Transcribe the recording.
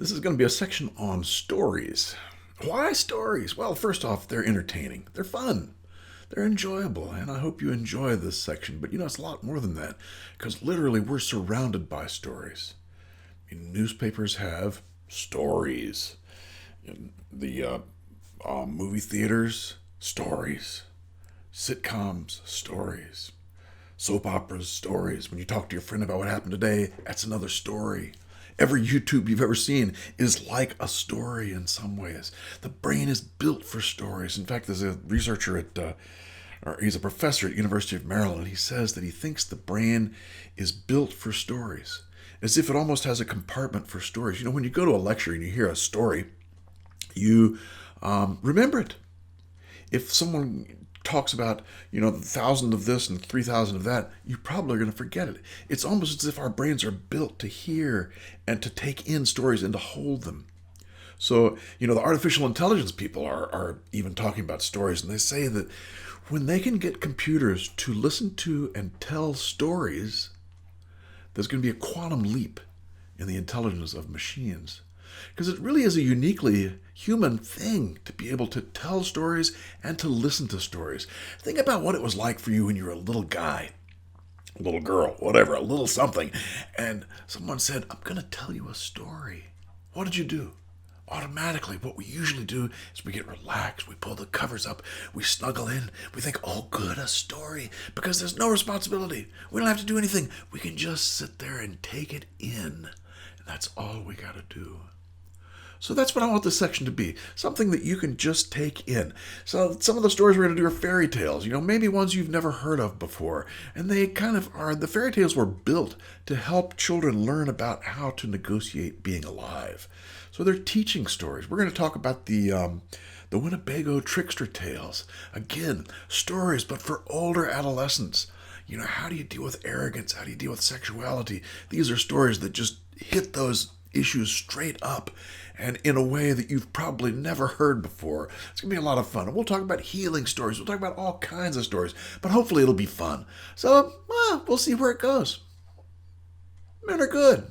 This is going to be a section on stories. Why stories? Well, first off, they're entertaining. They're fun. They're enjoyable, and I hope you enjoy this section. But it's a lot more than that, because literally we're surrounded by stories. Newspapers have stories. The movie theaters, stories. Sitcoms, stories. Soap operas, stories. When you talk to your friend about what happened today, that's another story. Every YouTube you've ever seen is like a story in some ways. The brain is built for stories. In fact, there's a researcher or he's a professor at University of Maryland. He says that he thinks the brain is built for stories, as if it almost has a compartment for stories. When you go to a lecture and you hear a story, you remember it. If someone talks about, 1,000 of this and 3,000 of that, you probably are going to forget it. It's almost as if our brains are built to hear and to take in stories and to hold them. So, the artificial intelligence people are even talking about stories, and they say that when they can get computers to listen to and tell stories, there's going to be a quantum leap in the intelligence of machines. Because it really is a uniquely human thing to be able to tell stories and to listen to stories. Think about what it was like for you when you were a little guy, a little girl, whatever, a little something, and someone said, "I'm going to tell you a story." What did you do? Automatically, what we usually do is we get relaxed, we pull the covers up, we snuggle in, we think, "Oh, good, a story," because there's no responsibility. We don't have to do anything. We can just sit there and take it in. And that's all we got to do. So that's what I want this section to be, something that you can just take in. So some of the stories we're going to do are fairy tales, maybe ones you've never heard of before. And they kind of are, the fairy tales were built to help children learn about how to negotiate being alive. So they're teaching stories. We're going to talk about the Winnebago Trickster Tales. Again, stories, but for older adolescents. How do you deal with arrogance? How do you deal with sexuality? These are stories that just hit those issues straight up and in a way that you've probably never heard before. It's going to be a lot of fun. And we'll talk about healing stories. We'll talk about all kinds of stories, but hopefully it'll be fun. So, we'll see where it goes. Men are good.